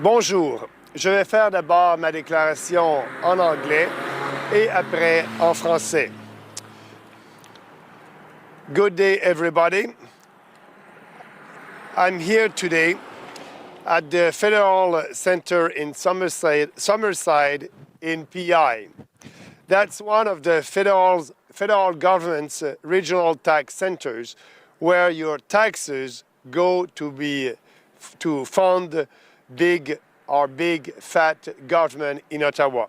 Bonjour, je vais faire d'abord ma déclaration en anglais et après en français. Good day, everybody. I'm here today at the Federal Center in Summerside in PI. That's one of the federal government's regional tax centers where your taxes go to fund big fat government in Ottawa.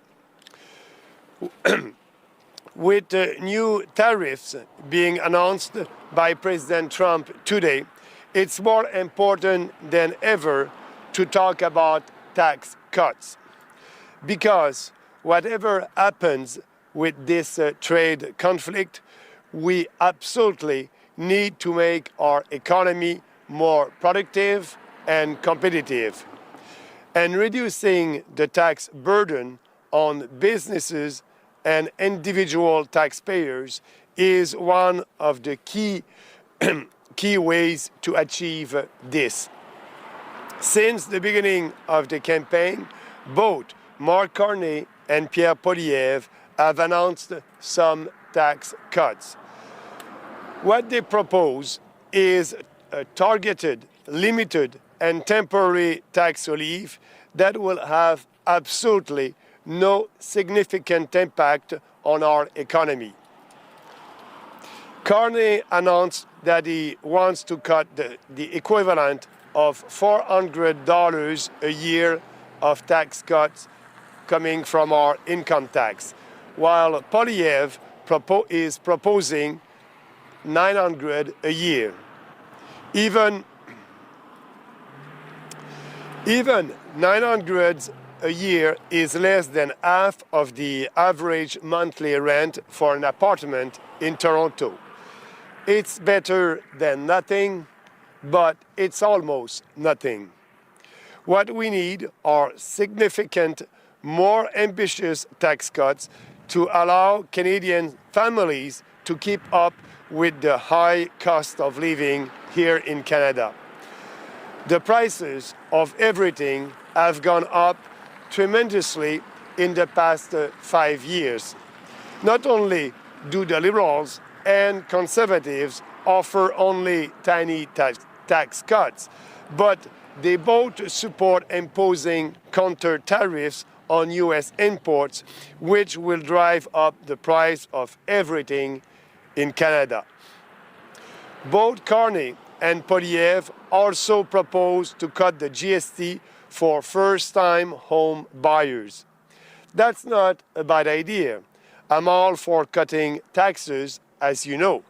With new tariffs being announced by President Trump today, it's more important than ever to talk about tax cuts. Because whatever happens with this trade conflict, we absolutely need to make our economy more productive and competitive. And reducing the tax burden on businesses and individual taxpayers is one of the key ways to achieve this. Since the beginning of the campaign, both Marc Carney and Pierre Poilievre have announced some tax cuts. What they propose is a targeted, limited, and temporary tax relief that will have absolutely no significant impact on our economy. Carney announced that he wants to cut the equivalent of $400 a year of tax cuts coming from our income tax, while Poilievre is proposing $900 a year. Even $900 a year is less than half of the average monthly rent for an apartment in Toronto. It's better than nothing, but it's almost nothing. What we need are significant, more ambitious tax cuts to allow Canadian families to keep up with the high cost of living here in Canada. The prices of everything have gone up tremendously in the past 5 years. Not only do the Liberals and Conservatives offer only tiny tax cuts, but they both support imposing counter tariffs on U.S. imports, which will drive up the price of everything in Canada. Both Carney and Poilievre also propose to cut the GST for first-time home buyers. That's not a bad idea. I'm all for cutting taxes, as you know,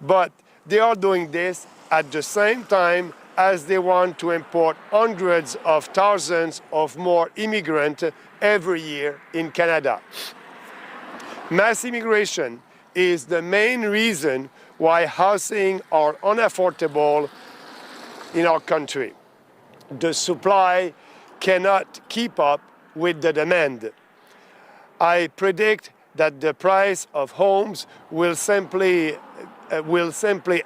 but they are doing this at the same time as they want to import hundreds of thousands of more immigrants every year in Canada. Mass immigration is the main reason why housing are unaffordable in our country. The supply cannot keep up with the demand. I predict that the price of homes will simply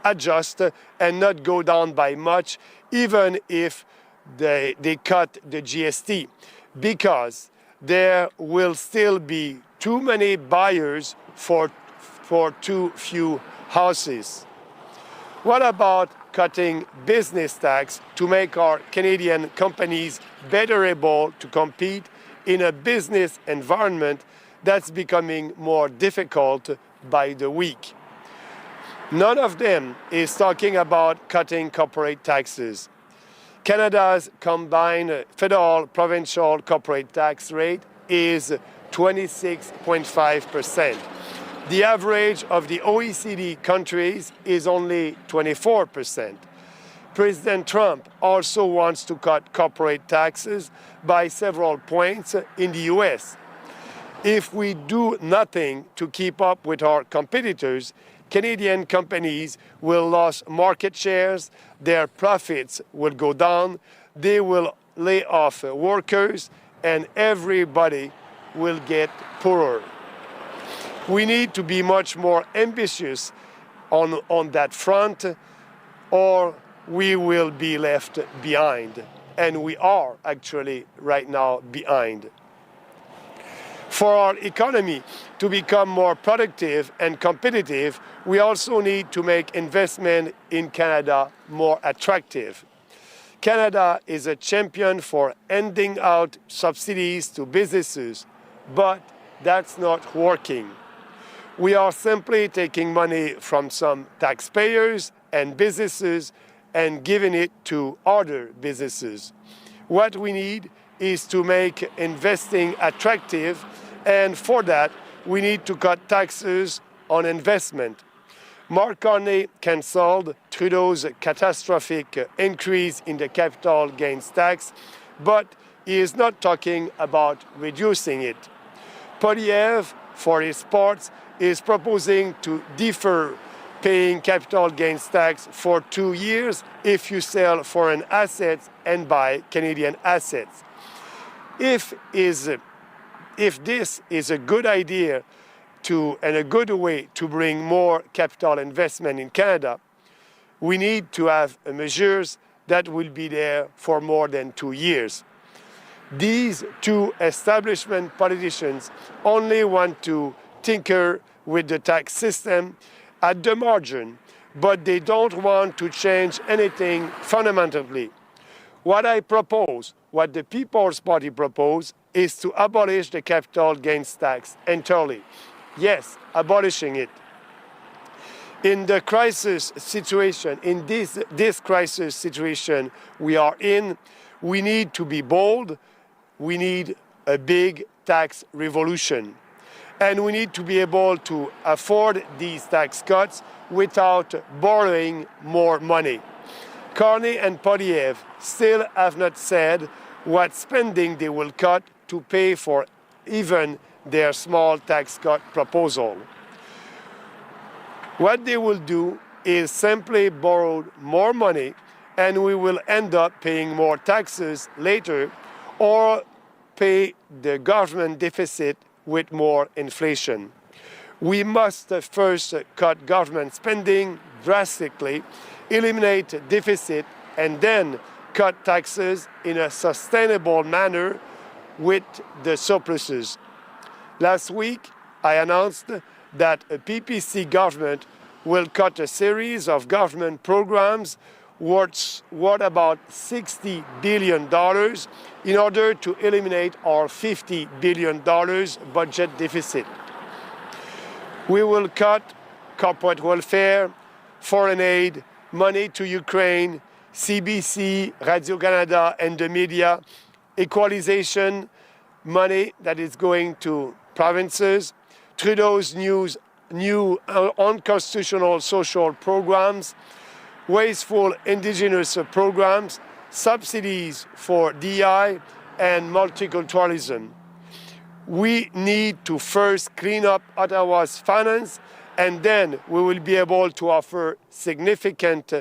adjust and not go down by much, even if they cut the GST, because there will still be too many buyers for too few houses. What about cutting business tax to make our Canadian companies better able to compete in a business environment that's becoming more difficult by the week? None of them is talking about cutting corporate taxes. Canada's combined federal provincial corporate tax rate is 26.5%. The average of the OECD countries is only 24%. President Trump also wants to cut corporate taxes by several points in the US. If we do nothing to keep up with our competitors, Canadian companies will lose market shares, their profits will go down, they will lay off workers, and everybody will get poorer. We need to be much more ambitious on that front, or we will be left behind. and we are actually right now behind. For our economy to become more productive and competitive, we also need to make investment in Canada more attractive. Canada is a champion for handing out subsidies to businesses, but that's not working. We are simply taking money from some taxpayers and businesses and giving it to other businesses. What we need is to make investing attractive, and for that, we need to cut taxes on investment. Mark Carney cancelled Trudeau's catastrophic increase in the capital gains tax, but he is not talking about reducing it. Polyev, for his part, is proposing to defer paying capital gains tax for 2 years if you sell foreign assets and buy Canadian assets. If this is a good idea and a good way to bring more capital investment in Canada, we need to have measures that will be there for more than 2 years. These two establishment politicians only want to tinker with the tax system at the margin, but they don't want to change anything fundamentally. What I propose, what the People's Party propose, is to abolish the capital gains tax entirely. Yes, abolishing it. In the crisis situation, in this crisis situation we are in, we need to be bold. We need a big tax revolution. And we need to be able to afford these tax cuts without borrowing more money. Carney and Polyev still have not said what spending they will cut to pay for even their small tax cut proposal. What they will do is simply borrow more money, and we will end up paying more taxes later, or pay the government deficit with more inflation. We must first cut government spending drastically, eliminate deficit, and then cut taxes in a sustainable manner with the surpluses. Last week, I announced that a PPC government will cut a series of government programs worth about $60 billion in order to eliminate our $50 billion budget deficit. We will cut corporate welfare, foreign aid, money to Ukraine, CBC, Radio-Canada, and the media, equalization, money that is going to provinces, Trudeau's new unconstitutional social programs, wasteful indigenous programs, subsidies for DI, and multiculturalism. We need to first clean up Ottawa's finance, and then we will be able to offer significant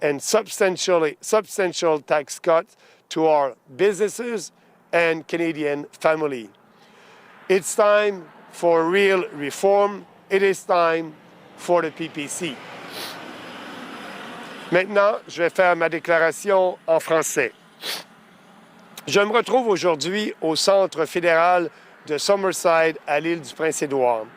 and substantial tax cuts to our businesses and Canadian family. It's time for real reform. It is time for the PPC. Maintenant, je vais faire ma déclaration en français. Je me retrouve aujourd'hui au centre fédéral de Summerside à l'île du Prince-Édouard.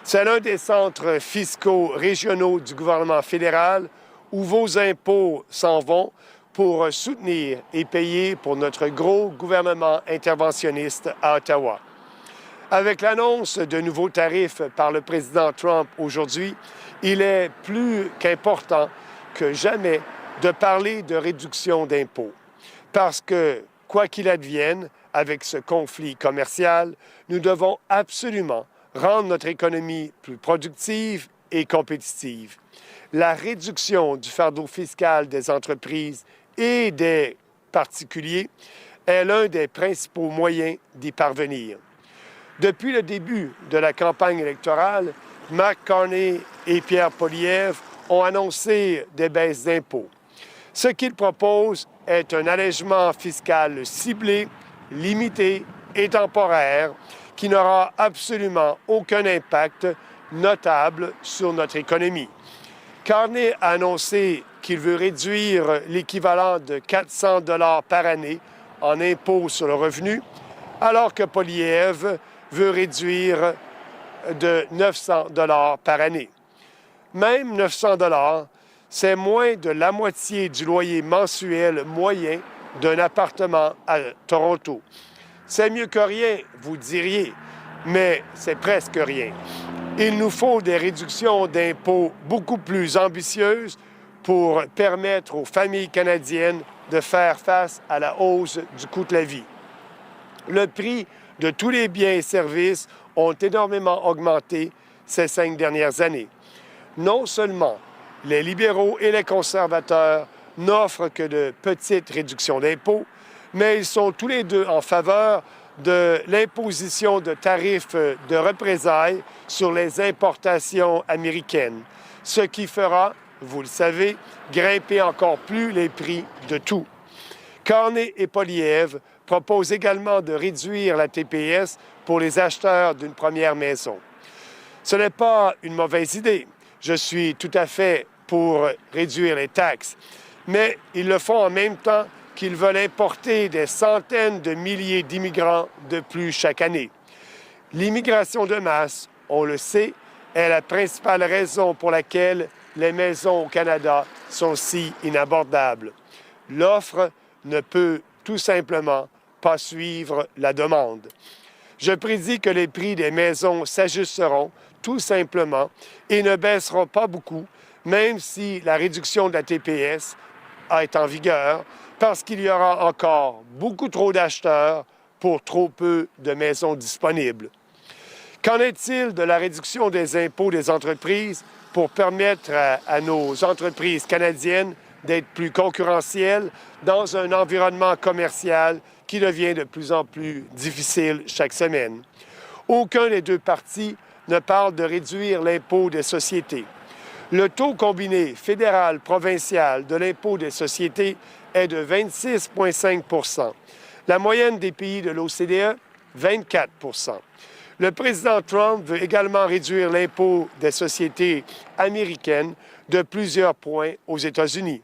C'est l'un des centres fiscaux régionaux du gouvernement fédéral où vos impôts s'en vont pour soutenir et payer pour notre gros gouvernement interventionniste à Ottawa. Avec l'annonce de nouveaux tarifs par le président Trump aujourd'hui, il est plus qu'important que jamais de parler de réduction d'impôts. Parce que, quoi qu'il advienne avec ce conflit commercial, nous devons absolument rendre notre économie plus productive et compétitive. La réduction du fardeau fiscal des entreprises et des particuliers est l'un des principaux moyens d'y parvenir. Depuis le début de la campagne électorale, Mark Carney et Pierre Polyev ont annoncé des baisses d'impôts. Ce qu'ils proposent est un allègement fiscal ciblé, limité et temporaire qui n'aura absolument aucun impact notable sur notre économie. Carney a annoncé qu'il veut réduire l'équivalent de 400 $ par année en impôts sur le revenu, alors que Poilievre veut réduire de 900 $ par année. Même 900 $, c'est moins de la moitié du loyer mensuel moyen d'un appartement à Toronto. C'est mieux que rien, vous diriez, mais c'est presque rien. Il nous faut des réductions d'impôts beaucoup plus ambitieuses pour permettre aux familles canadiennes de faire face à la hausse du coût de la vie. Le prix de tous les biens et services ont énormément augmenté ces 5 dernières années. Non seulement les libéraux et les conservateurs n'offrent que de petites réductions d'impôts, mais ils sont tous les deux en faveur de l'imposition de tarifs de représailles sur les importations américaines, ce qui fera, vous le savez, grimper encore plus les prix de tout. Carney et Poilievre proposent également de réduire la TPS pour les acheteurs d'une première maison. Ce n'est pas une mauvaise idée. Je suis tout à fait pour réduire les taxes, mais ils le font en même temps qu'ils veulent importer des centaines de milliers d'immigrants de plus chaque année. L'immigration de masse, on le sait, est la principale raison pour laquelle les maisons au Canada sont si inabordables. L'offre ne peut tout simplement pas suivre la demande. Je prédis que les prix des maisons s'ajusteront tout simplement et ne baisseront pas beaucoup, même si la réduction de la TPS est en vigueur, parce qu'il y aura encore beaucoup trop d'acheteurs pour trop peu de maisons disponibles. Qu'en est-il de la réduction des impôts des entreprises pour permettre à nos entreprises canadiennes d'être plus concurrentielles dans un environnement commercial qui devient de plus en plus difficile chaque semaine? Aucun des deux partis ne parle de réduire l'impôt des sociétés. Le taux combiné fédéral-provincial de l'impôt des sociétés est de 26,5 %. La moyenne des pays de l'OCDE, 24 %. Le président Trump veut également réduire l'impôt des sociétés américaines de plusieurs points aux États-Unis.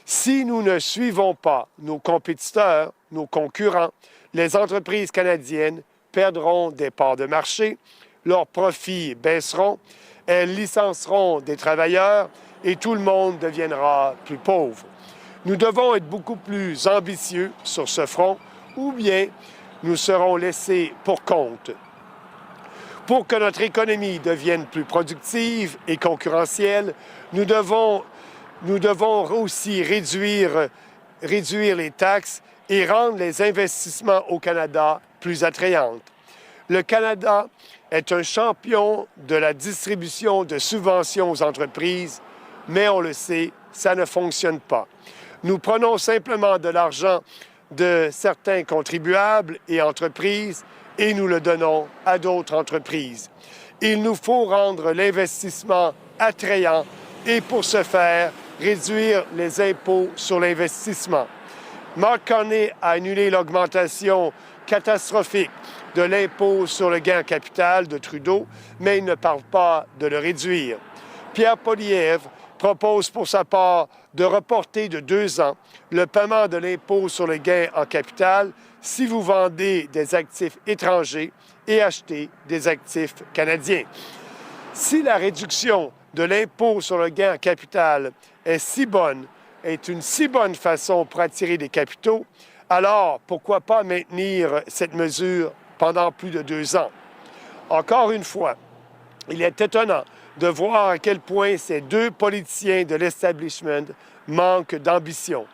Si nous ne suivons pas nos compétiteurs, nos concurrents, les entreprises canadiennes perdront des parts de marché, leurs profits baisseront, elles licencieront des travailleurs et tout le monde deviendra plus pauvre. Nous devons être beaucoup plus ambitieux sur ce front ou bien nous serons laissés pour compte. Pour que notre économie devienne plus productive et concurrentielle, nous devons aussi réduire les taxes et rendre les investissements au Canada plus attrayants. Le Canada est un champion de la distribution de subventions aux entreprises, mais on le sait, ça ne fonctionne pas. Nous prenons simplement de l'argent de certains contribuables et entreprises et nous le donnons à d'autres entreprises. Il nous faut rendre l'investissement attrayant et pour ce faire, réduire les impôts sur l'investissement. Mark Carney a annulé l'augmentation catastrophique de l'impôt sur le gain en capital de Trudeau, mais il ne parle pas de le réduire. Pierre Poilievre propose pour sa part de reporter de 2 ans le paiement de l'impôt sur le gain en capital si vous vendez des actifs étrangers et achetez des actifs canadiens. Si la réduction de l'impôt sur le gain en capital est une si bonne façon pour attirer des capitaux, alors pourquoi pas maintenir cette mesure pendant plus de 2 ans? Encore une fois, il est étonnant de voir à quel point ces deux politiciens de l'establishment manquent d'ambition.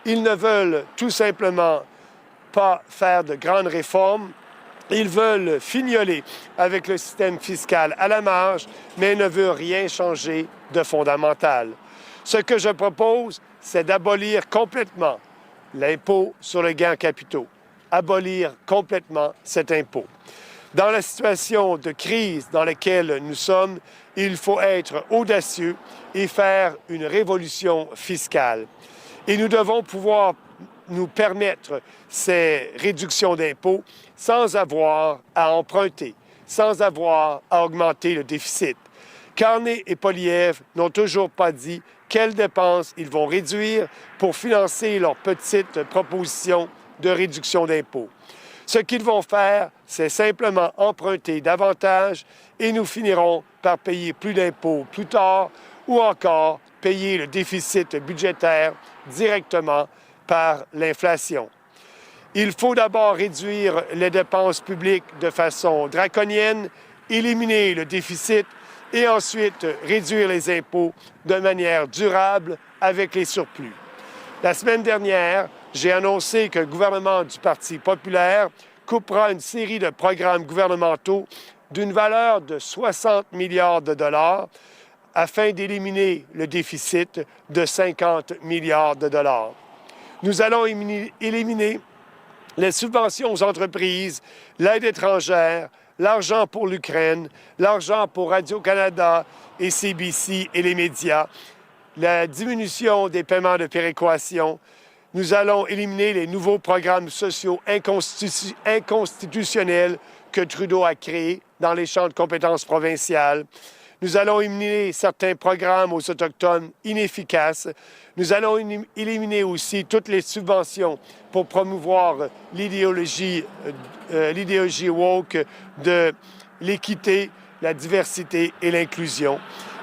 Ils ne veulent tout simplement pas faire de grandes réformes. Ils veulent fignoler avec le système fiscal à la marge, mais ne veulent rien changer de fondamental. Ce que je propose, c'est d'abolir complètement l'impôt sur le gain en capitaux. Abolir complètement cet impôt. Dans la situation de crise dans laquelle nous sommes, il faut être audacieux et faire une révolution fiscale. Et nous devons pouvoir nous permettre ces réductions d'impôts sans avoir à emprunter, sans avoir à augmenter le déficit. Carney et Poilievre n'ont toujours pas dit quelles dépenses ils vont réduire pour financer leurs petites propositions de réduction d'impôts. Ce qu'ils vont faire, c'est simplement emprunter davantage et nous finirons par payer plus d'impôts plus tard ou encore payer le déficit budgétaire directement par l'inflation. Il faut d'abord réduire les dépenses publiques de façon draconienne, éliminer le déficit et ensuite réduire les impôts de manière durable avec les surplus. La semaine dernière, j'ai annoncé que le gouvernement du Parti populaire coupera une série de programmes gouvernementaux d'une valeur de 60 milliards de dollars afin d'éliminer le déficit de 50 milliards de dollars. Nous allons éliminer les subventions aux entreprises, l'aide étrangère, l'argent pour l'Ukraine, l'argent pour Radio-Canada et CBC et les médias, la diminution des paiements de péréquation. Nous allons éliminer les nouveaux programmes sociaux inconstitutionnels que Trudeau a créés dans les champs de compétences provinciales. Nous allons éliminer certains programmes aux Autochtones inefficaces. Nous allons éliminer aussi toutes les subventions pour promouvoir l'idéologie woke de l'équité, la diversité et l'inclusion.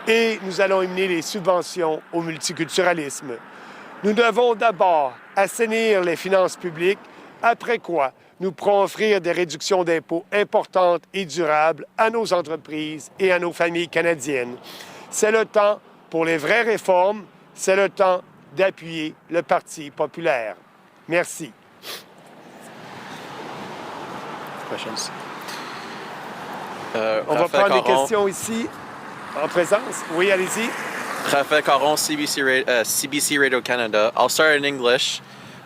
Et nous allons éliminer les subventions au multiculturalisme. Nous devons d'abord assainir les finances publiques, après quoi nous pourrons offrir des réductions d'impôts importantes et durables à nos entreprises et à nos familles canadiennes. C'est le temps pour les vraies réformes, c'est le temps d'appuyer le Parti populaire. Merci. On va prendre des questions ici, en présence. Oui, allez-y. Raphaël Caron, CBC Radio Canada. I'll start in English.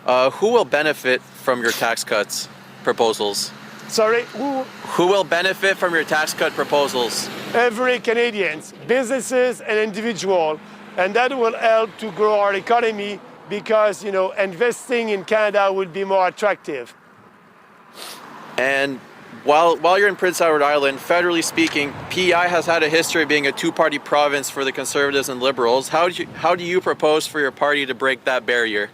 Who will benefit from your tax cuts proposals? Sorry, Who will benefit from your tax cut proposals? every Canadian, businesses and individuals, and that will help to grow our economy because, investing in Canada would be more attractive. And while you're in Prince Edward Island, federally speaking, PEI has had a history of being a two-party province for the Conservatives and Liberals. How do you propose for your party to break that barrier?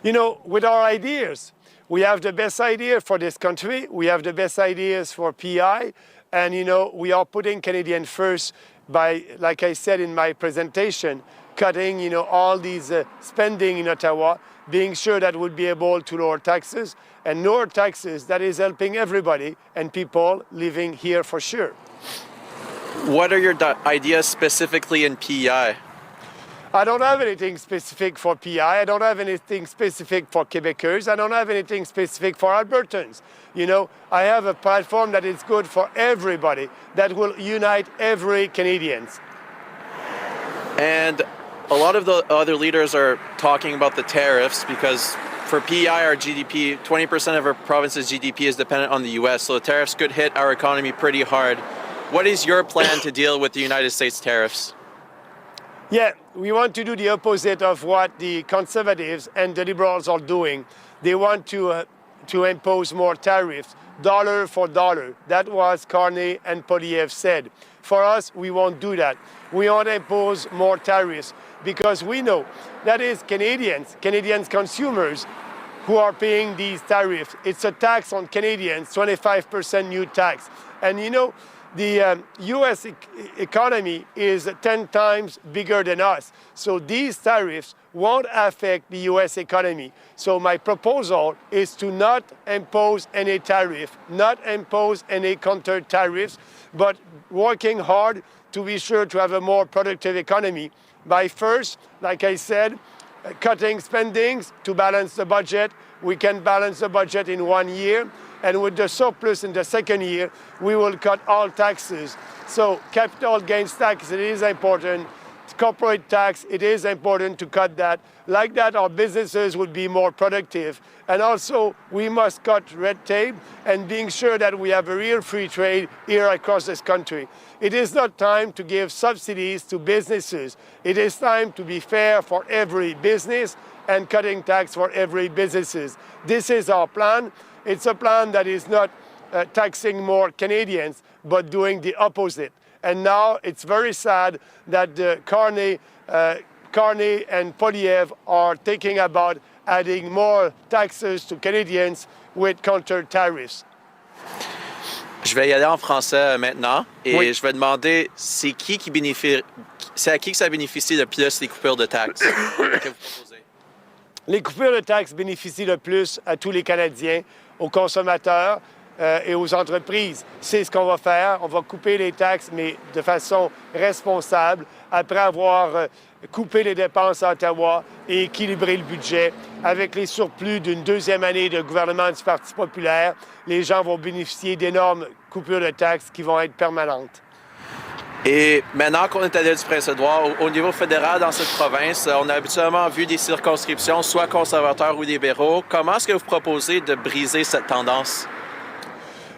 With our ideas, we have the best idea for this country. We have the best ideas for PEI. And, we are putting Canadians first by, like I said in my presentation, cutting, all these spending in Ottawa, being sure that we'll be able to lower taxes. And lower taxes, that is helping everybody and people living here for sure. What are your ideas specifically in PEI? I don't have anything specific for PEI. I don't have anything specific for Quebecers. I don't have anything specific for Albertans. I have a platform that is good for everybody, that will unite every Canadian. And a lot of the other leaders are talking about the tariffs because for PEI, our GDP, 20% of our province's GDP is dependent on the U.S., so the tariffs could hit our economy pretty hard. What is your plan to deal with the United States tariffs? Yeah, we want to do the opposite of what the Conservatives and the Liberals are doing. They want to impose more tariffs, dollar for dollar. That was Carney and Poliev said. For us, we won't do that. We won't impose more tariffs because we know that is Canadian consumers who are paying these tariffs. It's a tax on Canadians, 25% new tax. And the U.S. economy is 10 times bigger than us. So these tariffs won't affect the U.S. economy. So my proposal is to not impose any tariff, not impose any counter tariffs, but working hard to be sure to have a more productive economy by first, like I said, cutting spendings to balance the budget. We can balance the budget in 1 year. And with the surplus in the second year, we will cut all taxes. So capital gains tax, it is important. Corporate tax, it is important to cut that. Like that, our businesses will be more productive. And also, we must cut red tape and being sure that we have a real free trade here across this country. It is not time to give subsidies to businesses. It is time to be fair for every business and cutting tax for every businesses. This is our plan. It's a plan that is not taxing more Canadians, but doing the opposite. And now it's very sad that Carney Carney and Poliev are thinking about adding more taxes to Canadians with counter tariffs. Je vais y aller en français maintenant et Oui. je vais demander c'est à qui que ça bénéficie le plus les coupures de taxes que vous proposez? Les coupures de taxes bénéficient le plus à tous les Canadiens, aux consommateurs et aux entreprises. C'est ce qu'on va faire. On va couper les taxes, mais de façon responsable, après avoir coupé les dépenses à Ottawa et équilibré le budget. Avec les surplus d'une deuxième année de gouvernement du Parti populaire, les gens vont bénéficier d'énormes coupures de taxes qui vont être permanentes. Et maintenant qu'on est à l'île du Prince-Édouard, au niveau fédéral dans cette province, on a habituellement vu des circonscriptions, soit conservateurs ou libéraux. Comment est-ce que vous proposez de briser cette tendance?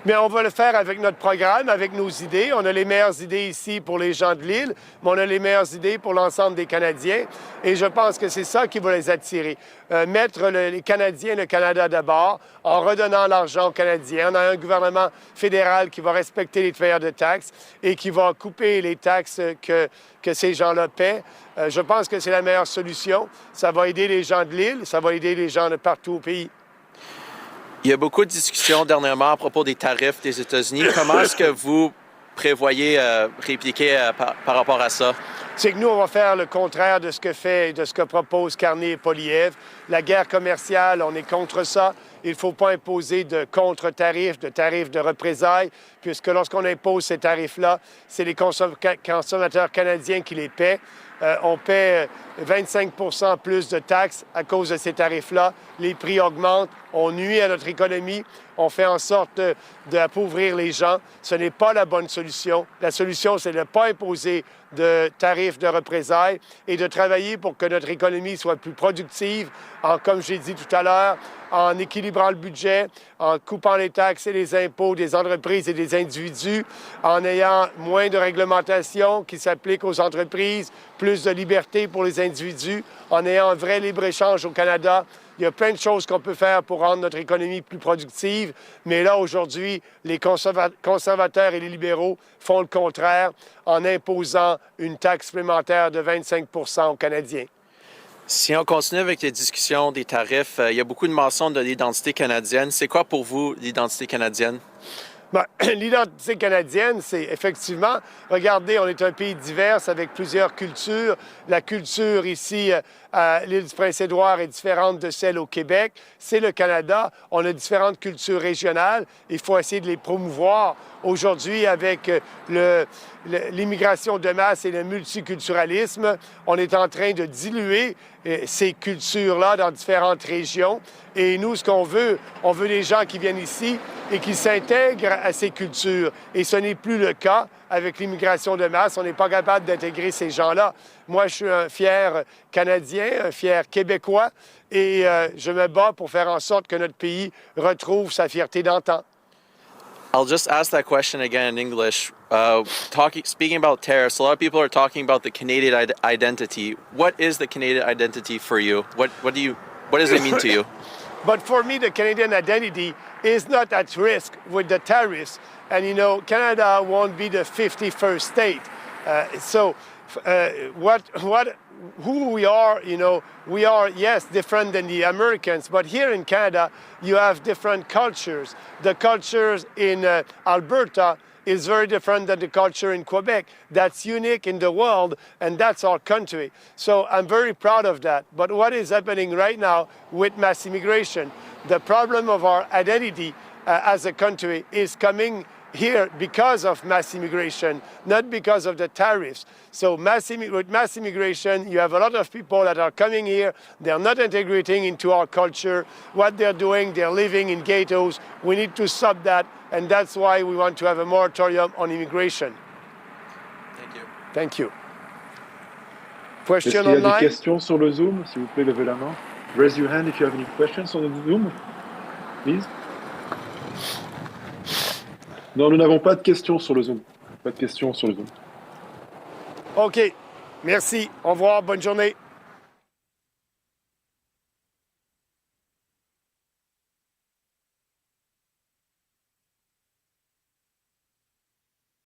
Mais on va le faire avec notre programme, avec nos idées. On a les meilleures idées ici pour les gens de l'île, mais on a les meilleures idées pour l'ensemble des Canadiens. Et je pense que c'est ça qui va les attirer. Mettre les Canadiens, le Canada d'abord, en redonnant l'argent aux Canadiens. On a un gouvernement fédéral qui va respecter les payeurs de taxes et qui va couper les taxes que ces gens-là paient. Je pense que c'est la meilleure solution. Ça va aider les gens de l'île, ça va aider les gens de partout au pays. Il y a beaucoup de discussions dernièrement à propos des tarifs des États-Unis. Comment est-ce que vous prévoyez répliquer par rapport à ça? C'est que nous, on va faire le contraire de ce que propose Carney et Poliev. La guerre commerciale, on est contre ça. Il ne faut pas imposer de contre-tarifs, de tarifs de représailles, puisque lorsqu'on impose ces tarifs-là, c'est les consommateurs canadiens qui les paient. On paie 25 % plus de taxes à cause de ces tarifs-là. Les prix augmentent, on nuit à notre économie, on fait en sorte d'appauvrir les gens. Ce n'est pas la bonne solution. La solution, c'est de ne pas imposer de tarifs de représailles et de travailler pour que notre économie soit plus productive, comme j'ai dit tout à l'heure, en équilibrant le budget, en coupant les taxes et les impôts des entreprises et des individus, en ayant moins de réglementation qui s'applique aux entreprises, plus de liberté pour les individus, en ayant un vrai libre-échange au Canada. Il y a plein de choses qu'on peut faire pour rendre notre économie plus productive, mais là, aujourd'hui, les conservateurs et les libéraux font le contraire en imposant une taxe supplémentaire de 25 % aux Canadiens. Si on continue avec les discussions des tarifs, il y a beaucoup de mentions de l'identité canadienne. C'est quoi pour vous l'identité canadienne? Bien, l'identité canadienne, c'est effectivement, regardez, on est un pays divers avec plusieurs cultures. La culture ici à l'île du Prince-Édouard est différente de celle au Québec. C'est le Canada. On a différentes cultures régionales. Il faut essayer de les promouvoir. Aujourd'hui, avec l'immigration de masse et le multiculturalisme, on est en train de diluer ces cultures-là dans différentes régions. Et nous, ce qu'on veut, on veut des gens qui viennent ici et qui s'intègrent à ces cultures. Et ce n'est plus le cas avec l'immigration de masse. On n'est pas capable d'intégrer ces gens-là. Moi, je suis un fier Canadien, un fier Québécois, et je me bats pour faire en sorte que notre pays retrouve sa fierté d'antan. I'll just ask that question again in English. Speaking about tariffs, a lot of people are talking about the Canadian identity. What is the Canadian identity for you? What does it mean to you? But for me, the Canadian identity is not at risk with the tariffs. And, you know, Canada won't be the 51st state. Who we are, you know, we are, yes, different than the Americans, but here in Canada, you have different cultures. The cultures in Alberta is very different than the culture in Quebec. That's unique in the world, and that's our country. So I'm very proud of that. But what is happening right now with mass immigration? The problem of our identity as a country is coming here because of mass immigration, not because of the tariffs. So with mass immigration, you have a lot of people that are coming here. They're not integrating into our culture. What they're doing, they're living in ghettos. We need to stop that, and that's why we want to have a moratorium on immigration. Thank you. Thank you. Est-ce Question qu'il y a online? des questions sur le Zoom? S'il vous plaît, levez la main. Raise your hand if you have any questions on the Zoom, please. Non, nous n'avons pas de questions sur le Zoom. Pas de questions sur le Zoom. OK. Merci. Au revoir. Bonne journée.